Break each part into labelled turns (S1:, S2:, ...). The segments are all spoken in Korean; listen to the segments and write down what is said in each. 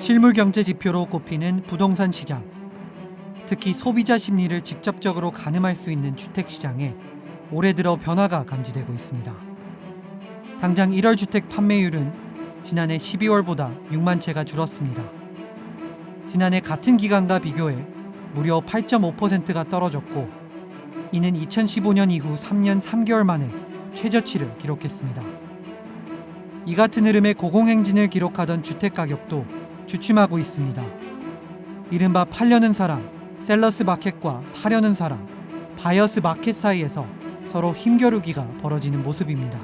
S1: 실물 경제 지표로 꼽히는 부동산 시장. 특히 소비자 심리를 직접적으로 가늠할 수 있는 주택 시장에 올해 들어 변화가 감지되고 있습니다. 당장 1월 주택 판매율은 지난해 12월보다 6만 채가 줄었습니다. 지난해 같은 기간과 비교해 무려 8.5%가 떨어졌고, 이는 2015년 이후 3년 3개월 만에 최저치를 기록했습니다. 이 같은 흐름에 고공행진을 기록하던 주택 가격도 주춤하고 있습니다. 이른바 팔려는 사람, 셀러스 마켓과 사려는 사람, 바이어스 마켓 사이에서 서로 힘겨루기가 벌어지는 모습입니다.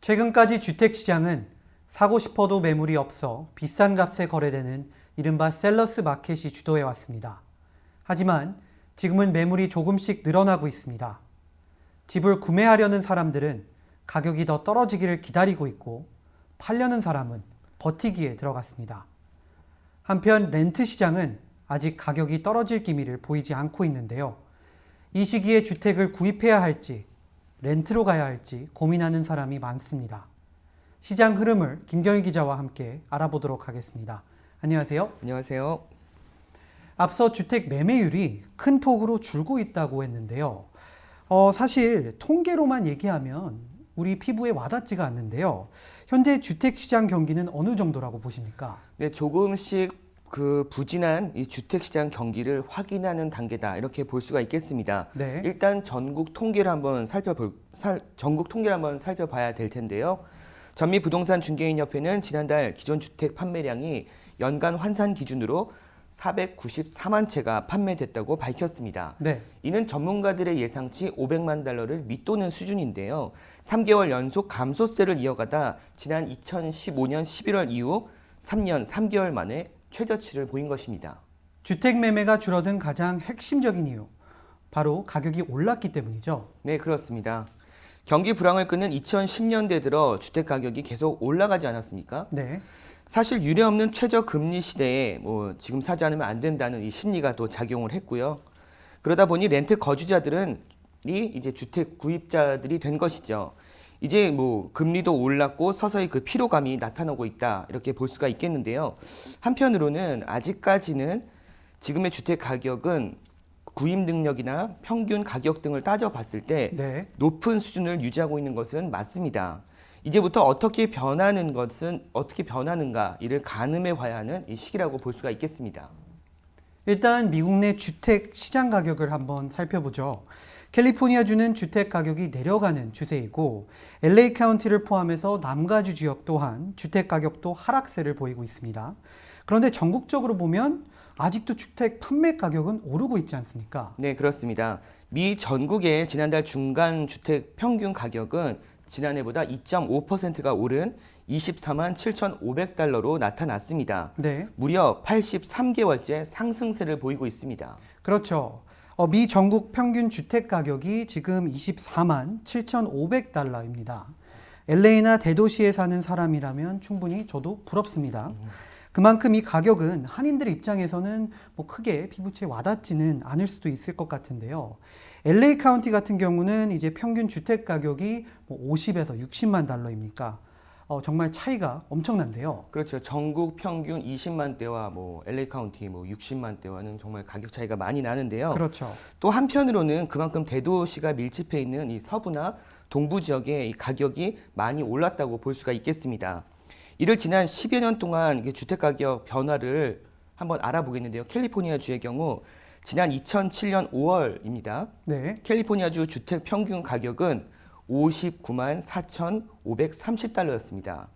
S1: 최근까지 주택시장은 사고 싶어도 매물이 없어 비싼 값에 거래되는 이른바 셀러스 마켓이 주도해왔습니다. 하지만 지금은 매물이 조금씩 늘어나고 있습니다. 집을 구매하려는 사람들은 가격이 더 떨어지기를 기다리고 있고, 팔려는 사람은 버티기에 들어갔습니다. 한편 렌트 시장은 아직 가격이 떨어질 기미를 보이지 않고 있는데요. 이 시기에 주택을 구입해야 할지, 렌트로 가야 할지 고민하는 사람이 많습니다. 시장 흐름을 김경일 기자와 함께 알아보도록 하겠습니다. 안녕하세요.
S2: 안녕하세요.
S1: 앞서 주택 매매율이 큰 폭으로 줄고 있다고 했는데요. 사실 통계로만 얘기하면 우리 피부에 와닿지가 않는데요. 현재 주택시장 경기는 어느 정도라고 보십니까?
S2: 네, 조금씩 부진한 이 주택시장 경기를 확인하는 단계다, 이렇게 볼 수가 있겠습니다.
S1: 네.
S2: 일단 전국 통계를 한번 살펴봐야 될 텐데요. 전미부동산중개인협회는 지난달 기존 주택 판매량이 연간 환산 기준으로 494만 채가 판매됐다고 밝혔습니다.
S1: 네.
S2: 이는 전문가들의 예상치 500만 달러를 밑도는 수준인데요. 3개월 연속 감소세를 이어가다 지난 2015년 11월 이후 3년 3개월 만에 최저치를 보인 것입니다.
S1: 주택 매매가 줄어든 가장 핵심적인 이유, 바로 가격이 올랐기 때문이죠.
S2: 네, 그렇습니다. 경기 불황을 끄는 2010년대 들어 주택 가격이 계속 올라가지 않았습니까?
S1: 네.
S2: 사실 유례없는 최저 금리 시대에 지금 사지 않으면 안 된다는 이 심리가 또 작용을 했고요. 그러다 보니 렌트 거주자들은 이제 주택 구입자들이 된 것이죠. 이제 금리도 올랐고 서서히 그 피로감이 나타나고 있다, 이렇게 볼 수가 있겠는데요. 한편으로는 아직까지는 지금의 주택 가격은 구입 능력이나 평균 가격 등을 따져봤을 때
S1: 네.
S2: 높은 수준을 유지하고 있는 것은 맞습니다. 이제부터 어떻게 변하는가, 이를 가늠해 봐야 하는 이 시기라고 볼 수가 있겠습니다.
S1: 일단 미국 내 주택 시장 가격을 한번 살펴보죠. 캘리포니아주는 주택 가격이 내려가는 추세이고, LA 카운티를 포함해서 남가주 지역 또한 주택 가격도 하락세를 보이고 있습니다. 그런데 전국적으로 보면 아직도 주택 판매 가격은 오르고 있지 않습니까?
S2: 네, 그렇습니다. 미 전국의 지난달 중간 주택 평균 가격은 지난해보다 2.5%가 오른 24만 7,500달러로 나타났습니다.
S1: 네.
S2: 무려 83개월째 상승세를 보이고 있습니다.
S1: 그렇죠. 미 전국 평균 주택 가격이 지금 24만 7,500달러입니다. LA나 대도시에 사는 사람이라면 충분히 저도 부럽습니다. 그만큼 이 가격은 한인들의 입장에서는 크게 피부치에 와닿지는 않을 수도 있을 것 같은데요. LA 카운티 같은 경우는 이제 평균 주택 가격이 50에서 60만 달러입니까? 정말 차이가 엄청난데요.
S2: 그렇죠. 전국 평균 20만 대와 LA 카운티 60만 대와는 정말 가격 차이가 많이 나는데요.
S1: 그렇죠.
S2: 또 한편으로는 그만큼 대도시가 밀집해 있는 이 서부나 동부 지역의 이 가격이 많이 올랐다고 볼 수가 있겠습니다. 이를 지난 10여 년 동안 주택 가격 변화를 한번 알아보겠는데요. 캘리포니아주의 경우 지난 2007년 5월입니다.
S1: 네.
S2: 캘리포니아주 주택 평균 가격은 59만 4,530달러였습니다.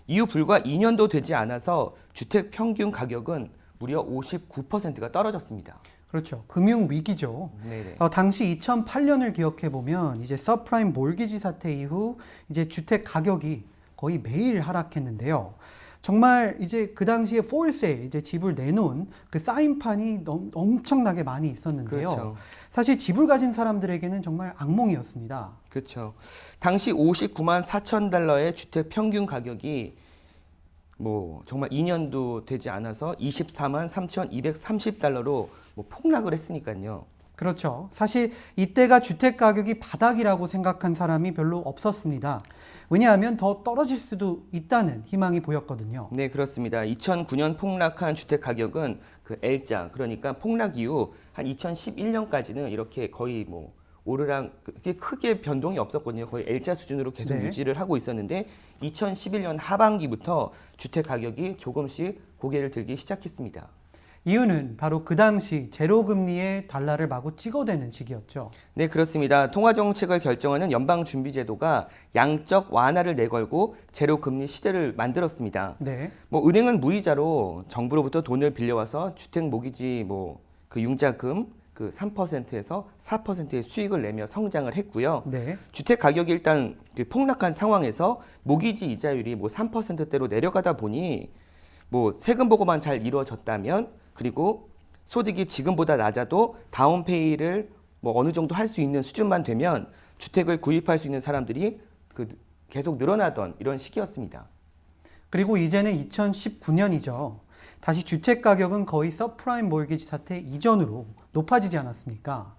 S2: 이후 불과 2년도 되지 않아서 주택 평균 가격은 무려 59%가 떨어졌습니다.
S1: 그렇죠. 금융 위기죠.
S2: 네네.
S1: 당시 2008년을 기억해 보면 이제 서프라임 몰기지 사태 이후 이제 주택 가격이 거의 매일 하락했는데요. 정말 이제 그 당시에 폴세일, 이제 집을 내놓은 그 사인판이 엄청나게 많이 있었는데요.
S2: 그렇죠.
S1: 사실 집을 가진 사람들에게는 정말 악몽이었습니다.
S2: 그렇죠. 당시 59만 4천 달러의 주택 평균 가격이 정말 2년도 되지 않아서 24만 3,230달러로 폭락을 했으니까요.
S1: 그렇죠. 사실 이때가 주택 가격이 바닥이라고 생각한 사람이 별로 없었습니다. 왜냐하면 더 떨어질 수도 있다는 희망이 보였거든요.
S2: 네, 그렇습니다. 2009년 폭락한 주택 가격은 그 L자, 그러니까 폭락 이후 한 2011년까지는 이렇게 거의 뭐 오르락 그렇게 크게 변동이 없었거든요. 거의 L자 수준으로 계속
S1: 네.
S2: 유지를 하고 있었는데 2011년 하반기부터 주택 가격이 조금씩 고개를 들기 시작했습니다.
S1: 이유는 바로 그 당시 제로금리의 달러를 마구 찍어대는 시기였죠.
S2: 네, 그렇습니다. 통화 정책을 결정하는 연방준비제도가 양적 완화를 내걸고 제로 금리 시대를 만들었습니다.
S1: 네.
S2: 뭐 은행은 무이자로 정부로부터 돈을 빌려와서 주택 모기지 뭐 그 융자금 그 3%에서 4%의 수익을 내며 성장을 했고요.
S1: 네.
S2: 주택 가격이 일단 폭락한 상황에서 모기지 이자율이 뭐 3%대로 내려가다 보니 뭐 세금 보고만 잘 이루어졌다면 그리고 소득이 지금보다 낮아도 다운페이를 뭐 어느 정도 할 수 있는 수준만 되면 주택을 구입할 수 있는 사람들이 그 계속 늘어나던 이런 시기였습니다.
S1: 그리고 이제는 2019년이죠. 다시 주택 가격은 거의 서프라임 몰기지 사태 이전으로 높아지지 않았습니까?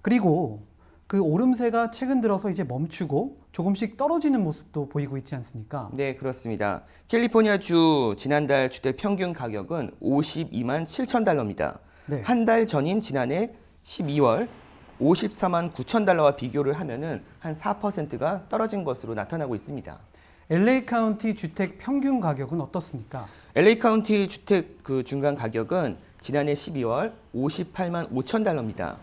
S1: 그리고 그 오름세가 최근 들어서 이제 멈추고 조금씩 떨어지는 모습도 보이고 있지 않습니까?
S2: 네, 그렇습니다. 캘리포니아주 지난달 주택 평균 가격은 52만 7천 달러입니다.
S1: 네.
S2: 한 달 전인 지난해 12월 54만 9천 달러와 비교를 하면은 한 4%가 떨어진 것으로 나타나고 있습니다.
S1: LA 카운티 주택 평균 가격은 어떻습니까?
S2: LA 카운티 주택 그 중간 가격은 지난해 12월 58만 5천 달러입니다.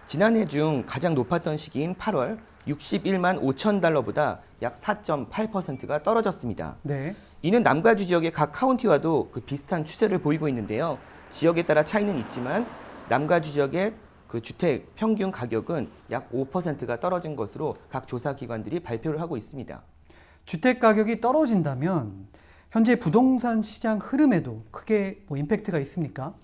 S2: 지난해 중 가장 높았던 시기인 8월 61만 5천 달러보다 약 4.8%가 떨어졌습니다.
S1: 네.
S2: 이는 남가주 지역의 각 카운티와도 그 비슷한 추세를 보이고 있는데요. 지역에 따라 차이는 있지만 남가주 지역의 그 주택 평균 가격은 약 5%가 떨어진 것으로 각 조사 기관들이 발표를 하고 있습니다.
S1: 주택 가격이 떨어진다면 현재 부동산 시장 흐름에도 크게 뭐 임팩트가 있습니까?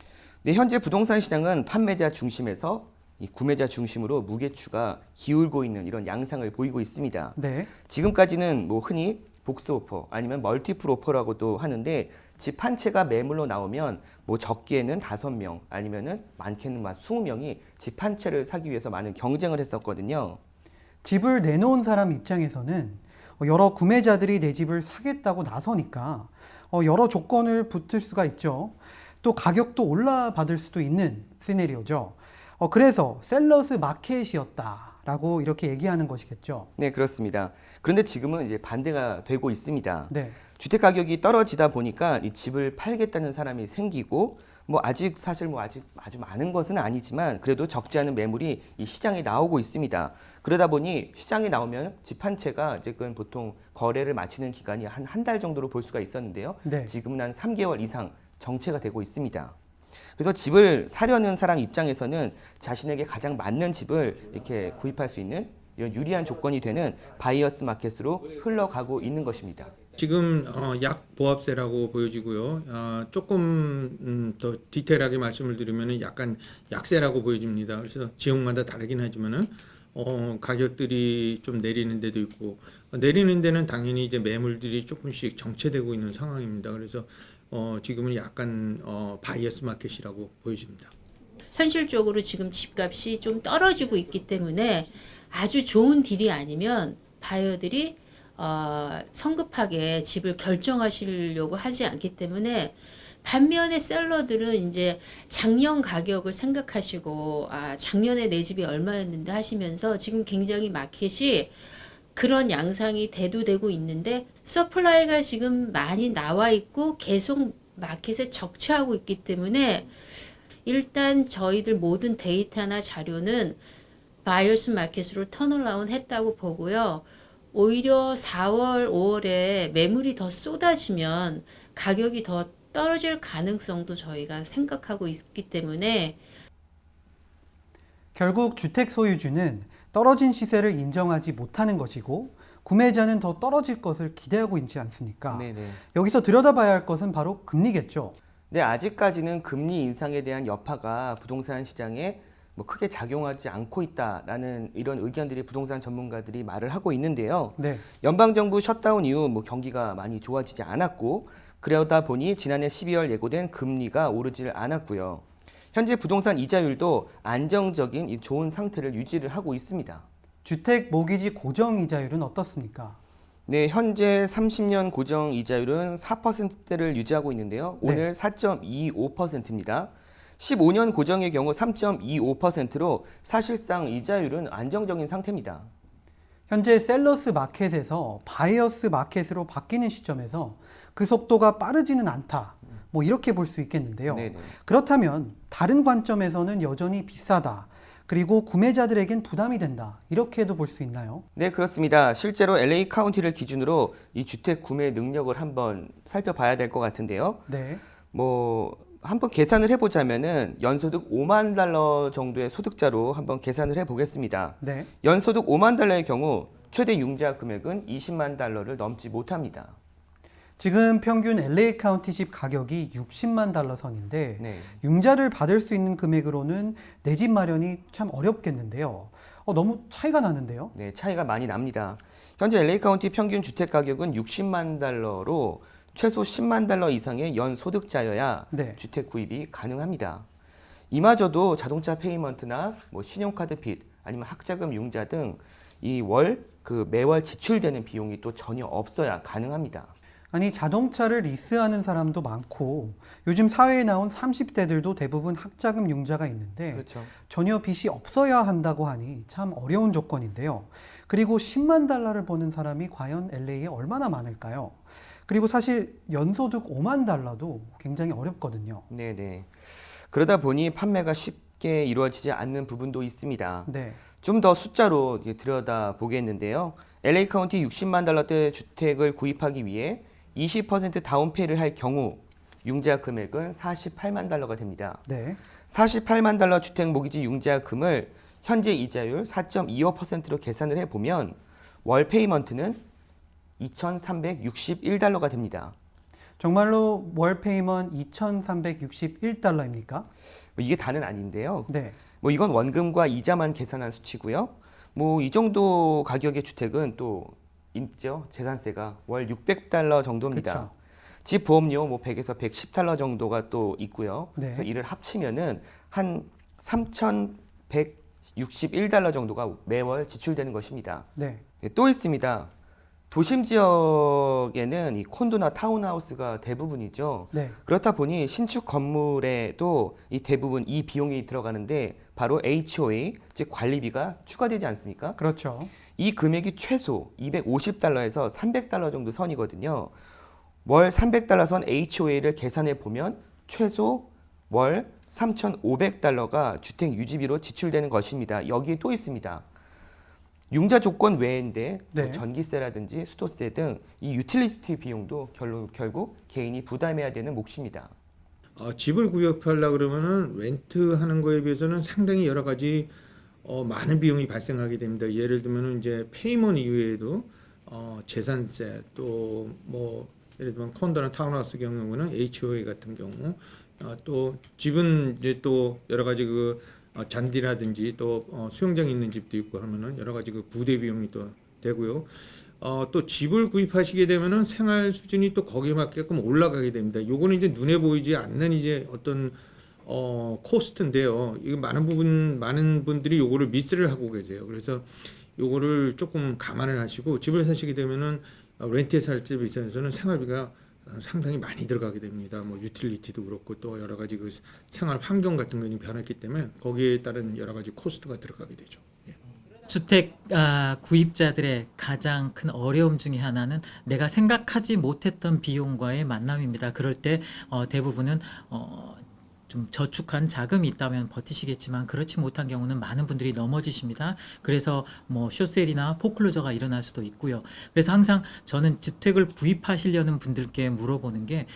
S2: 네, 현재 부동산 시장은 판매자 중심에서 이 구매자 중심으로 무게추가 기울고 있는 이런 양상을 보이고 있습니다.
S1: 네.
S2: 지금까지는 뭐 흔히 복수 오퍼 아니면 멀티플 오퍼라고도 하는데 집 한 채가 매물로 나오면 뭐 적게는 5명 아니면은 많게는 막 20명이 집 한 채를 사기 위해서 많은 경쟁을 했었거든요.
S1: 집을 내놓은 사람 입장에서는 여러 구매자들이 내 집을 사겠다고 나서니까 여러 조건을 붙을 수가 있죠. 또 가격도 올라받을 수도 있는 시나리오죠. 그래서 셀러스 마켓이었다라고 이렇게 얘기하는 것이겠죠.
S2: 네, 그렇습니다. 그런데 지금은 이제 반대가 되고 있습니다.
S1: 네.
S2: 주택 가격이 떨어지다 보니까 이 집을 팔겠다는 사람이 생기고 뭐 아직 사실 뭐 아직 아주 많은 것은 아니지만 그래도 적지 않은 매물이 이 시장에 나오고 있습니다. 그러다 보니 시장에 나오면 집 한 채가 지금 보통 거래를 마치는 기간이 한 달 정도로 볼 수가 있었는데요.
S1: 네.
S2: 지금은 한 3개월 이상 정체가 되고 있습니다. 그래서 집을 사려는 사람 입장에서는 자신에게 가장 맞는 집을 이렇게 구입할 수 있는 이런 유리한 조건이 되는 바이어스 마켓으로 흘러가고 있는 것입니다.
S3: 지금 약 보합세라고 보여지고요. 조금 더 디테일하게 말씀을 드리면은 약간 약세라고 보여집니다. 그래서 지역마다 다르긴 하지만은 가격들이 좀 내리는 데도 있고 내리는 데는 당연히 이제 매물들이 조금씩 정체되고 있는 상황입니다. 그래서 지금은 약간 바이어스 마켓이라고 보여집니다.
S4: 현실적으로 지금 집값이 좀 떨어지고 있기 때문에 아주 좋은 딜이 아니면 바이어들이 성급하게 집을 결정하시려고 하지 않기 때문에 반면에 셀러들은 이제 작년 가격을 생각하시고 작년에 내 집이 얼마였는데 하시면서 지금 굉장히 마켓이 그런 양상이 대두되고 있는데 서플라이가 지금 많이 나와 있고 계속 마켓에 적체하고 있기 때문에 일단 저희들 모든 데이터나 자료는 바이어스 마켓으로 턴어라운 했다고 보고요. 오히려 4월, 5월에 매물이 더 쏟아지면 가격이 더 떨어질 가능성도 저희가 생각하고 있기 때문에
S1: 결국 주택 소유주는 떨어진 시세를 인정하지 못하는 것이고 구매자는 더 떨어질 것을 기대하고 있지 않습니까?
S2: 네네.
S1: 여기서 들여다봐야 할 것은 바로 금리겠죠.
S2: 네, 아직까지는 금리 인상에 대한 여파가 부동산 시장에 뭐 크게 작용하지 않고 있다라는 이런 의견들이 부동산 전문가들이 말을 하고 있는데요.
S1: 네.
S2: 연방정부 셧다운 이후 뭐 경기가 많이 좋아지지 않았고 그러다 보니 지난해 12월 예고된 금리가 오르질 않았고요. 현재 부동산 이자율도 안정적인 이 좋은 상태를 유지를 하고 있습니다.
S1: 주택 모기지 고정 이자율은 어떻습니까?
S2: 네, 현재 30년 고정 이자율은 4%대를 유지하고 있는데요.
S1: 네.
S2: 오늘 4.25%입니다. 15년 고정의 경우 3.25%로 사실상 이자율은 안정적인 상태입니다.
S1: 현재 셀러스 마켓에서 바이어스 마켓으로 바뀌는 시점에서 그 속도가 빠르지는 않다. 뭐 이렇게 볼 수 있겠는데요.
S2: 네네.
S1: 그렇다면 다른 관점에서는 여전히 비싸다. 그리고 구매자들에겐 부담이 된다. 이렇게도 볼 수 있나요?
S2: 네, 그렇습니다. 실제로 LA 카운티를 기준으로 이 주택 구매 능력을 한번 살펴봐야 될 것 같은데요.
S1: 네.
S2: 한번 계산을 해보자면은 연소득 5만 달러 정도의 소득자로 한번 계산을 해보겠습니다.
S1: 네.
S2: 연소득 5만 달러의 경우 최대 융자 금액은 20만 달러를 넘지 못합니다.
S1: 지금 평균 LA 카운티 집 가격이 60만 달러 선인데
S2: 네.
S1: 융자를 받을 수 있는 금액으로는 내 집 마련이 참 어렵겠는데요. 너무 차이가 나는데요.
S2: 네, 차이가 많이 납니다. 현재 LA 카운티 평균 주택 가격은 60만 달러로 최소 10만 달러 이상의 연 소득자여야
S1: 네.
S2: 주택 구입이 가능합니다. 이마저도 자동차 페이먼트나 신용카드 빚 아니면 학자금 융자 등 이 매월 지출되는 비용이 또 전혀 없어야 가능합니다.
S1: 아니 자동차를 리스하는 사람도 많고 요즘 사회에 나온 30대들도 대부분 학자금 융자가 있는데
S2: 그렇죠.
S1: 전혀 빚이 없어야 한다고 하니 참 어려운 조건인데요. 그리고 10만 달러를 버는 사람이 과연 LA에 얼마나 많을까요? 그리고 사실 연소득 5만 달러도 굉장히 어렵거든요.
S2: 네네. 그러다 보니 판매가 쉽게 이루어지지 않는 부분도 있습니다.
S1: 네.
S2: 좀 더 숫자로 들여다 보겠는데요. LA 카운티 60만 달러대 주택을 구입하기 위해 20% 다운페이를 할 경우 융자 금액은 48만 달러가 됩니다.
S1: 네.
S2: 48만 달러 주택 모기지 융자금을 현재 이자율 4.25%로 계산을 해보면 월 페이먼트는 2,361달러가 됩니다.
S1: 정말로 월 페이먼 2,361달러입니까?
S2: 이게 다는 아닌데요.
S1: 네.
S2: 이건 원금과 이자만 계산한 수치고요. 이 정도 가격의 주택은 또 있죠. 재산세가 월 600달러 정도입니다.
S1: 그쵸.
S2: 집 보험료 100에서 110달러 정도가 또 있고요.
S1: 네.
S2: 그래서 이를 합치면은 한 3,161달러 정도가 매월 지출되는 것입니다.
S1: 네.
S2: 네, 또 있습니다. 도심 지역에는 이 콘도나 타운하우스가 대부분이죠.
S1: 네.
S2: 그렇다 보니 신축 건물에도 이 대부분 이 비용이 들어가는데 바로 HOA, 즉 관리비가 추가되지 않습니까?
S1: 그렇죠.
S2: 이 금액이 최소 250달러에서 300달러 정도 선이거든요. 월 300달러 선 HOA를 계산해 보면 최소 월 3,500달러가 주택 유지비로 지출되는 것입니다. 여기에 또 있습니다. 융자 조건 외인데
S1: 네.
S2: 전기세라든지 수도세 등 이 유틸리티 비용도 결국 개인이 부담해야 되는 몫입니다.
S3: 집을 구입하려 그러면은 렌트하는 거에 비해서는 상당히 여러 가지 많은 비용이 발생하게 됩니다. 예를 들면은 이제 페이먼 이외에도 재산세 또 예를 들면 콘도나 타운하우스 경우는 HOA 같은 경우 또 집은 이제 또 여러 가지 잔디라든지 또 수영장이 있는 집도 있고 하면은 여러 가지 부대 비용이 또 되고요. 또 집을 구입하시게 되면은 생활 수준이 또 거기에 맞게끔 올라가게 됩니다. 요거는 이제 눈에 보이지 않는 이제 어떤 코스트인데요. 이거 많은 분들이 요거를 미스를 하고 계세요. 그래서 요거를 조금 감안을 하시고 집을 사시게 되면은 렌트에 살 집에 있어서는 생활비가 상당히 많이 들어가게 됩니다. 유틸리티도 그렇고 또 여러 가지 생활 환경 같은 것이 변했기 때문에 거기에 따른 여러 가지 코스트가 들어가게 되죠. 예.
S5: 주택 구입자들의 가장 큰 어려움 중에 하나는 내가 생각하지 못했던 비용과의 만남입니다. 그럴 때 대부분은 좀 저축한 자금이 있다면 버티시겠지만 그렇지 못한 경우는 많은 분들이 넘어지십니다. 그래서 숏셀이나 포클로저가 일어날 수도 있고요. 그래서 항상 저는 주택을 구입하시려는 분들께 물어보는 게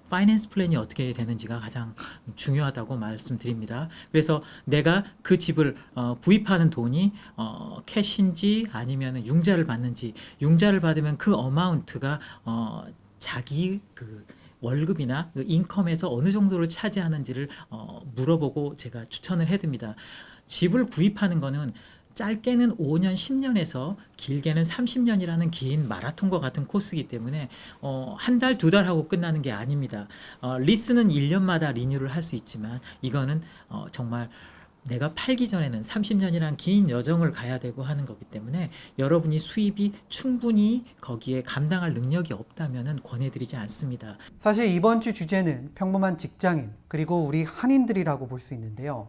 S5: 파이낸스 플랜이 어떻게 되는지가 가장 중요하다고 말씀드립니다. 그래서 내가 그 집을 구입하는 돈이 캐시인지 아니면 융자를 받는지, 융자를 받으면 그 어마운트가 자기 월급이나 인컴에서 어느 정도를 차지하는지를 물어보고 제가 추천을 해드립니다. 집을 구입하는 거는 짧게는 5년, 10년에서 길게는 30년이라는 긴 마라톤과 같은 코스이기 때문에 한 달, 두 달 하고 끝나는 게 아닙니다. 리스는 1년마다 리뉴를 할 수 있지만 이거는 정말 내가 팔기 전에는 30년이란 긴 여정을 가야 되고 하는 거기 때문에 여러분이 수입이 충분히 거기에 감당할 능력이 없다면은 권해드리지 않습니다.
S1: 사실 이번 주 주제는 평범한 직장인 그리고 우리 한인들이라고 볼 수 있는데요.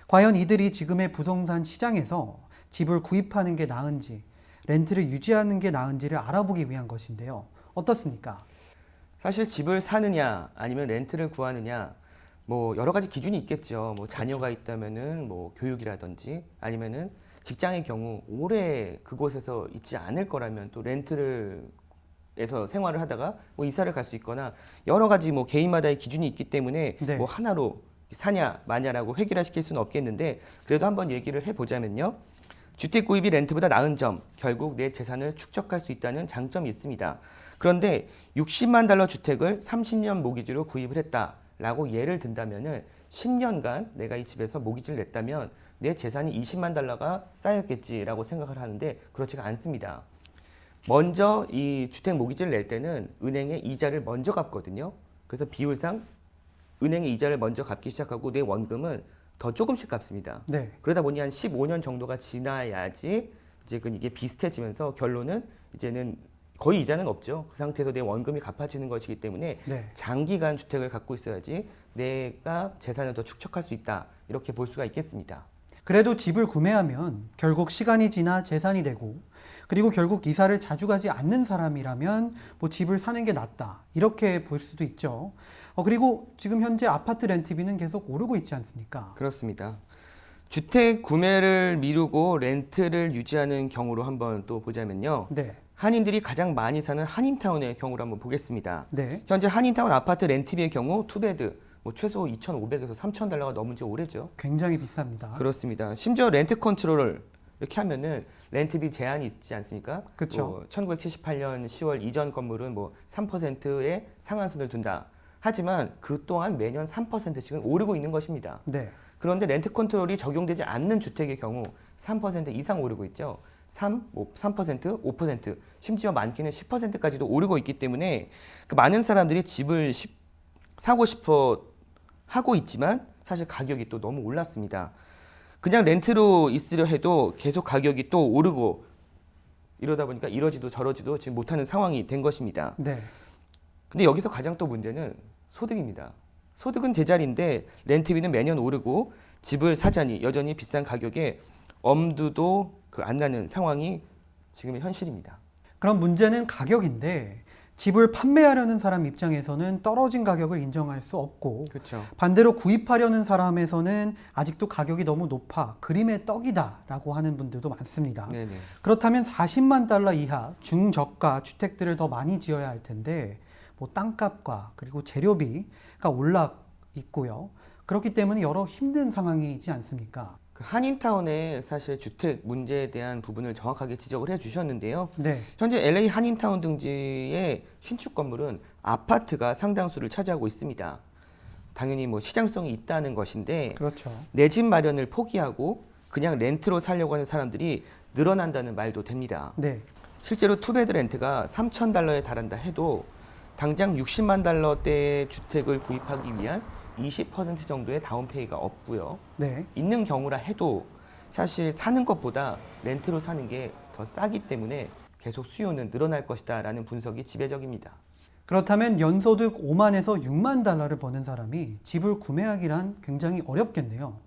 S1: 과연 이들이 지금의 부동산 시장에서 집을 구입하는 게 나은지 렌트를 유지하는 게 나은지를 알아보기 위한 것인데요. 어떻습니까?
S2: 사실 집을 사느냐 아니면 렌트를 구하느냐 뭐 여러 가지 기준이 있겠죠. 뭐 자녀가 있다면은 뭐 교육이라든지 아니면은 직장의 경우 오래 그곳에서 있지 않을 거라면 또 렌트를 에서 생활을 하다가 뭐 이사를 갈 수 있거나 여러 가지 뭐 개인마다의 기준이 있기 때문에
S1: 네.
S2: 뭐 하나로 사냐 마냐라고 획일화시킬 수는 없겠는데 그래도 한번 얘기를 해보자면요. 주택 구입이 렌트보다 나은 점, 결국 내 재산을 축적할 수 있다는 장점이 있습니다. 그런데 60만 달러 주택을 30년 모기지로 구입을 했다라고 예를 든다면은 10년간 내가 이 집에서 모기지를 냈다면 내 재산이 20만 달러가 쌓였겠지라고 생각을 하는데 그렇지가 않습니다. 먼저 이 주택 모기지를 낼 때는 은행에 이자를 먼저 갚거든요. 그래서 비율상 은행의 이자를 먼저 갚기 시작하고 내 원금은 더 조금씩 갚습니다.
S1: 네.
S2: 그러다 보니 한 15년 정도가 지나야지 이제 이게 비슷해지면서 결론은 이제는 거의 이자는 없죠. 그 상태에서 내 원금이 갚아지는 것이기 때문에
S1: 네.
S2: 장기간 주택을 갖고 있어야지 내가 재산을 더 축적할 수 있다. 이렇게 볼 수가 있겠습니다.
S1: 그래도 집을 구매하면 결국 시간이 지나 재산이 되고 그리고 결국 이사를 자주 가지 않는 사람이라면 뭐 집을 사는 게 낫다 이렇게 볼 수도 있죠. 그리고 지금 현재 아파트 렌트비는 계속 오르고 있지 않습니까?
S2: 그렇습니다. 주택 구매를 미루고 렌트를 유지하는 경우로 한번 또 보자면요.
S1: 네.
S2: 한인들이 가장 많이 사는 한인타운의 경우를 한번 보겠습니다.
S1: 네.
S2: 현재 한인타운 아파트 렌트비의 경우 투베드 뭐 최소 2,500에서 3,000달러가 넘은 지 오래죠.
S1: 굉장히 비쌉니다.
S2: 그렇습니다. 심지어 렌트 컨트롤을 이렇게 하면은 렌트비 제한이 있지 않습니까?
S1: 그쵸.
S2: 1978년 10월 이전 건물은 뭐 3%의 상한선을 둔다. 하지만 그 또한 매년 3%씩은 오르고 있는 것입니다.
S1: 네.
S2: 그런데 렌트 컨트롤이 적용되지 않는 주택의 경우 3% 이상 오르고 있죠. 3%, 5%, 심지어 많게는 10%까지도 오르고 있기 때문에 그 많은 사람들이 집을 사고 싶어 하고 있지만 사실 가격이 또 너무 올랐습니다. 그냥 렌트로 있으려 해도 계속 가격이 또 오르고 이러다 보니까 이러지도 저러지도 지금 못하는 상황이 된 것입니다.
S1: 네.
S2: 근데 여기서 가장 또 문제는 소득입니다. 소득은 제자리인데 렌트비는 매년 오르고 집을 사자니 여전히 비싼 가격에 엄두도 안 나는 상황이 지금의 현실입니다.
S1: 그럼 문제는 가격인데 집을 판매하려는 사람 입장에서는 떨어진 가격을 인정할 수 없고
S2: 그렇죠.
S1: 반대로 구입하려는 사람에서는 아직도 가격이 너무 높아 그림의 떡이다라고 하는 분들도 많습니다.
S2: 네네.
S1: 그렇다면 40만 달러 이하 중저가 주택들을 더 많이 지어야 할 텐데 뭐 땅값과 그리고 재료비가 올라 있고요. 그렇기 때문에 여러 힘든 상황이지 않습니까?
S2: 그 한인타운의 사실 주택 문제에 대한 부분을 정확하게 지적을 해주셨는데요.
S1: 네.
S2: 현재 LA 한인타운 등지의 신축 건물은 아파트가 상당수를 차지하고 있습니다. 당연히 뭐 시장성이 있다는 것인데
S1: 그렇죠.
S2: 내 집 마련을 포기하고 그냥 렌트로 살려고 하는 사람들이 늘어난다는 말도 됩니다.
S1: 네.
S2: 실제로 투베드 렌트가 3,000달러에 달한다 해도 당장 60만 달러대의 주택을 구입하기 위한 20% 정도의 다운페이가 없고요.
S1: 네.
S2: 있는 경우라 해도 사실 사는 것보다 렌트로 사는 게 더 싸기 때문에 계속 수요는 늘어날 것이다라는 분석이 지배적입니다.
S1: 그렇다면 연소득 5만에서 6만 달러를 버는 사람이 집을 구매하기란 굉장히 어렵겠네요.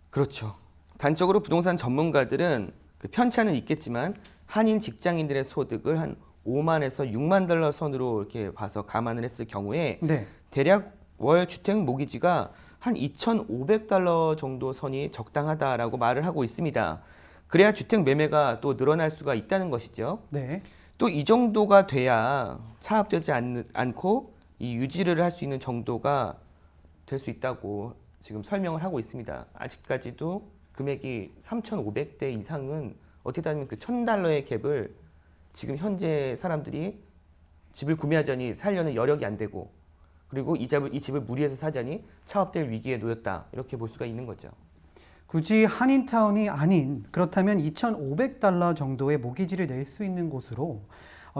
S2: 그렇죠. 단적으로 부동산 전문가들은 그 편차는 있겠지만 한인 직장인들의 소득을 한 5만에서 6만 달러 선으로 이렇게 봐서 감안을 했을 경우에
S1: 네.
S2: 대략 월 주택 모기지가 한 2,500달러 정도 선이 적당하다라고 말을 하고 있습니다. 그래야 주택 매매가 또 늘어날 수가 있다는 것이죠.
S1: 네.
S2: 또 이 정도가 돼야 차압되지 않고 이 유지를 할 수 있는 정도가 될 수 있다고 지금 설명을 하고 있습니다. 아직까지도 금액이 3,500대 이상은 어떻게 따지면 그 1,000달러의 갭을 지금 현재 사람들이 집을 구매하자니 살려는 여력이 안 되고 그리고 이 집을 무리해서 사자니 차압될 위기에 놓였다 이렇게 볼 수가 있는 거죠.
S1: 굳이 한인타운이 아닌 그렇다면 2,500달러 정도의 모기지를 낼 수 있는 곳으로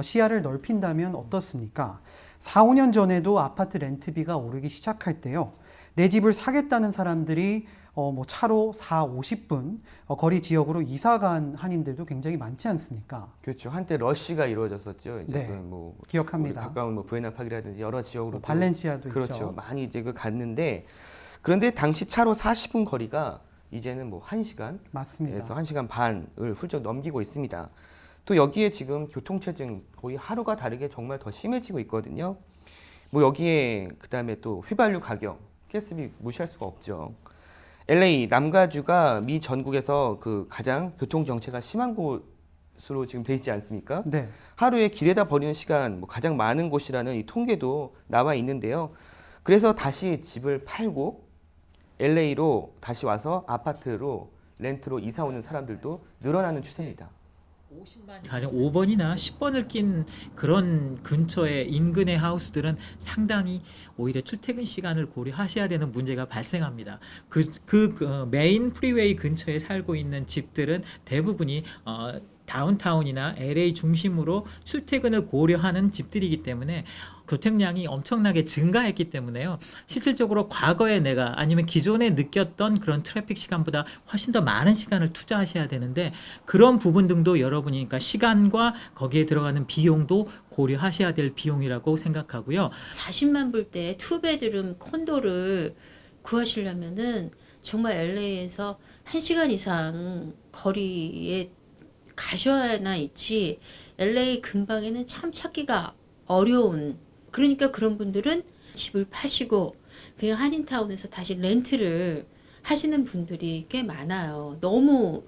S1: 시야를 넓힌다면 어떻습니까? 4, 5년 전에도 아파트 렌트비가 오르기 시작할 때요. 내 집을 사겠다는 사람들이 차로 4, 50분 거리 지역으로 이사 간 한인들도 굉장히 많지 않습니까?
S2: 그렇죠. 한때 러쉬가 이루어졌었죠. 이제
S1: 네.
S2: 뭐
S1: 기억합니다.
S2: 우리 가까운 뭐 부에나파크라든지 여러 지역으로
S1: 발렌시아도
S2: 그렇죠.
S1: 있죠.
S2: 많이 이제 갔는데 그런데 당시 차로 40분 거리가 이제는 뭐 1시간에서
S1: 맞습니다.
S2: 1시간 반을 훌쩍 넘기고 있습니다. 또 여기에 지금 교통체증 거의 하루가 다르게 정말 더 심해지고 있거든요. 뭐 여기에 그다음에 또 휘발유 가격, 가스비 무시할 수가 없죠. LA 남가주가 미 전국에서 그 가장 교통 정체가 심한 곳으로 지금 돼 있지 않습니까?
S1: 네.
S2: 하루에 길에다 버리는 시간 뭐 가장 많은 곳이라는 이 통계도 나와 있는데요. 그래서 다시 집을 팔고 LA로 다시 와서 아파트로 렌트로 이사 오는 사람들도 늘어나는 추세입니다.
S5: 50만 가령 5번이나 10번을 낀 그런 근처의 인근의 하우스들은 상당히 오히려 출퇴근 시간을 고려하셔야 되는 문제가 발생합니다. 그 메인 프리웨이 근처에 살고 있는 집들은 대부분이 다운타운이나 LA 중심으로 출퇴근을 고려하는 집들이기 때문에 교통량이 엄청나게 증가했기 때문에요. 실질적으로 과거에 내가 아니면 기존에 느꼈던 그런 트래픽 시간보다 훨씬 더 많은 시간을 투자하셔야 되는데 그런 부분 등도 여러분이 그러니까 시간과 거기에 들어가는 비용도 고려하셔야 될 비용이라고 생각하고요.
S4: 40만 불대 투베드룸 콘도를 구하시려면은 정말 LA에서 1시간 이상 거리에 가셔야나 있지 LA 근방에는 참 찾기가 어려운 그러니까 그런 분들은 집을 파시고 그냥 한인타운에서 다시 렌트를 하시는 분들이 꽤 많아요. 너무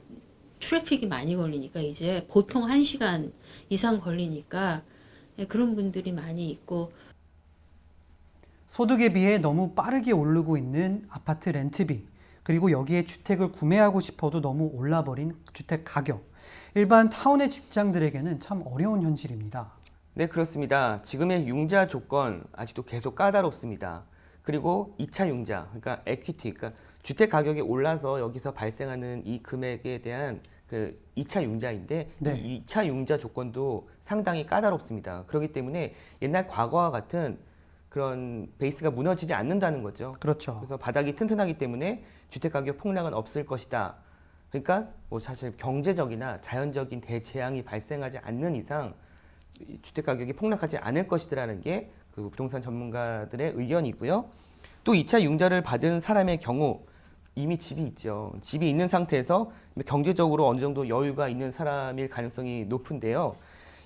S4: 트래픽이 많이 걸리니까 이제 보통 1시간 이상 걸리니까 그런 분들이 많이 있고
S1: 소득에 비해 너무 빠르게 오르고 있는 아파트 렌트비, 그리고 여기에 주택을 구매하고 싶어도 너무 올라버린 주택 가격. 일반 타운의 직장들에게는 참 어려운 현실입니다.
S2: 네, 그렇습니다. 지금의 융자 조건 아직도 계속 까다롭습니다. 그리고 2차 융자, 그러니까 에퀴티, 그러니까 주택 가격이 올라서 여기서 발생하는 이 금액에 대한 그 2차 융자인데
S1: 네.
S2: 이 2차 융자 조건도 상당히 까다롭습니다. 그렇기 때문에 옛날 과거와 같은 그런 베이스가 무너지지 않는다는 거죠.
S1: 그렇죠.
S2: 그래서 바닥이 튼튼하기 때문에 주택 가격 폭락은 없을 것이다. 그러니까 뭐 사실 경제적이나 자연적인 대재앙이 발생하지 않는 이상 주택 가격이 폭락하지 않을 것이라는 게 그 부동산 전문가들의 의견이고요. 또 2차 융자를 받은 사람의 경우 이미 집이 있죠. 집이 있는 상태에서 경제적으로 어느 정도 여유가 있는 사람일 가능성이 높은데요.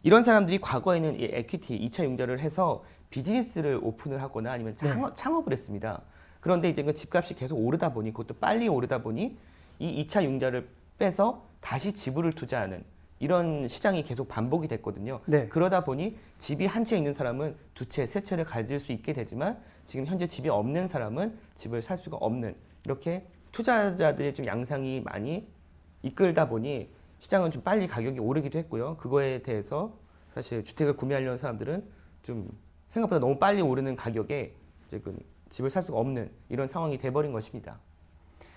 S2: 이런 사람들이 과거에는 이 에퀴티 2차 융자를 해서 비즈니스를 오픈을 하거나 아니면 창업을 했습니다. 그런데 이제 그 집값이 계속 오르다 보니 그것도 빨리 오르다 보니 이 2차 융자를 빼서 다시 지분을 투자하는 이런 시장이 계속 반복이 됐거든요.
S1: 네.
S2: 그러다 보니 집이 한 채 있는 사람은 두 채, 세 채를 가질 수 있게 되지만 지금 현재 집이 없는 사람은 집을 살 수가 없는 이렇게 투자자들의 좀 양상이 많이 이끌다 보니 시장은 좀 빨리 가격이 오르기도 했고요. 그거에 대해서 사실 주택을 구매하려는 사람들은 좀 생각보다 너무 빨리 오르는 가격에 이제 그 집을 살 수가 없는 이런 상황이 돼버린 것입니다.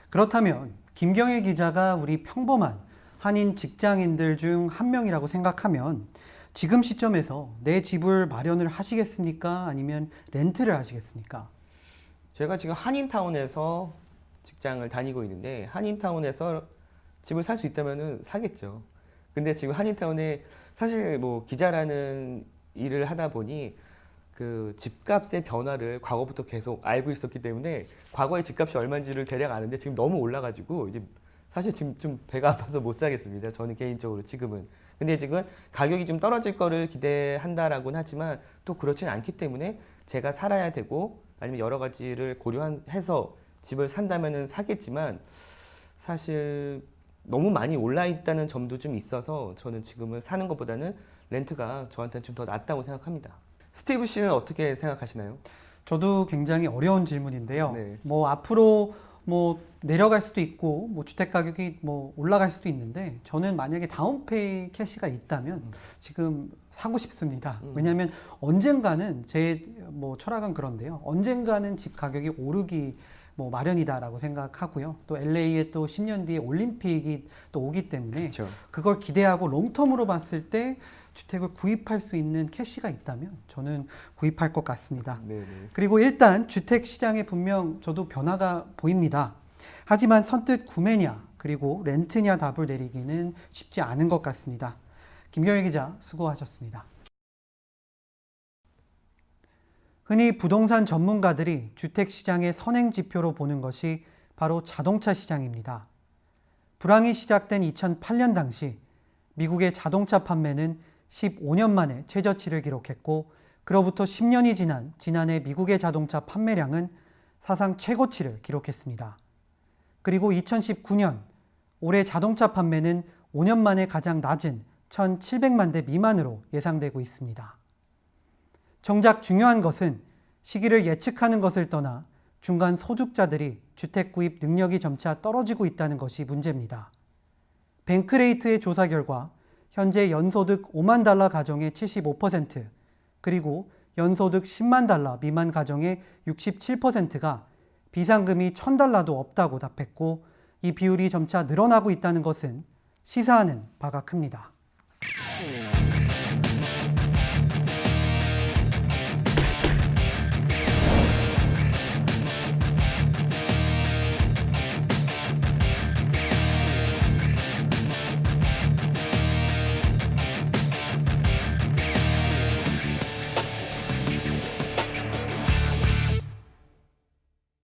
S1: 그렇다면 김경일 기자가 우리 평범한 한인 직장인들 중 한 명이라고 생각하면 지금 시점에서 내 집을 마련을 하시겠습니까? 아니면 렌트를 하시겠습니까?
S2: 제가 지금 한인타운에서 직장을 다니고 있는데 한인타운에서 집을 살 수 있다면 사겠죠. 근데 지금 한인타운에 사실 뭐 기자라는 일을 하다 보니 그 집값의 변화를 과거부터 계속 알고 있었기 때문에 과거의 집값이 얼마인지를 대략 아는데 지금 너무 올라가지고 이제 사실 지금 좀 배가 아파서 못 사겠습니다. 저는 개인적으로 지금은. 근데 지금 가격이 좀 떨어질 거를 기대한다라고는 하지만 또 그렇진 않기 때문에 제가 살아야 되고 아니면 여러 가지를 고려해서 집을 산다면은 사겠지만 사실 너무 많이 올라 있다는 점도 좀 있어서 저는 지금은 사는 것보다는 렌트가 저한테는 좀 더 낫다고 생각합니다. 스티브 씨는 어떻게 생각하시나요?
S1: 저도 굉장히 어려운 질문인데요.
S2: 네.
S1: 뭐 앞으로 뭐 내려갈 수도 있고 뭐 주택 가격이 뭐 올라갈 수도 있는데 저는 만약에 다운페이 캐시가 있다면 지금 사고 싶습니다. 왜냐하면 언젠가는 제 뭐 철학은 그런데요. 언젠가는 집 가격이 오르기 뭐 마련이다라고 생각하고요. 또 LA에 또 10년 뒤에 올림픽이 또 오기 때문에
S2: 그렇죠.
S1: 그걸 기대하고 롱텀으로 봤을 때 주택을 구입할 수 있는 캐시가 있다면 저는 구입할 것 같습니다.
S2: 네네.
S1: 그리고 일단 주택 시장에 분명 저도 변화가 보입니다. 하지만 선뜻 구매냐 그리고 렌트냐 답을 내리기는 쉽지 않은 것 같습니다. 김경일 기자 수고하셨습니다. 흔히 부동산 전문가들이 주택 시장의 선행 지표로 보는 것이 바로 자동차 시장입니다. 불황이 시작된 2008년 당시 미국의 자동차 판매는 15년 만에 최저치를 기록했고 그로부터 10년이 지난 지난해 미국의 자동차 판매량은 사상 최고치를 기록했습니다. 그리고 2019년 올해 자동차 판매는 5년 만에 가장 낮은 1,700만 대 미만으로 예상되고 있습니다. 정작 중요한 것은 시기를 예측하는 것을 떠나 중간 소득자들이 주택 구입 능력이 점차 떨어지고 있다는 것이 문제입니다. 뱅크레이트의 조사 결과 현재 연소득 5만 달러 가정의 75%, 그리고 연소득 10만 달러 미만 가정의 67%가 비상금이 1,000달러도 없다고 답했고 이 비율이 점차 늘어나고 있다는 것은 시사하는 바가 큽니다.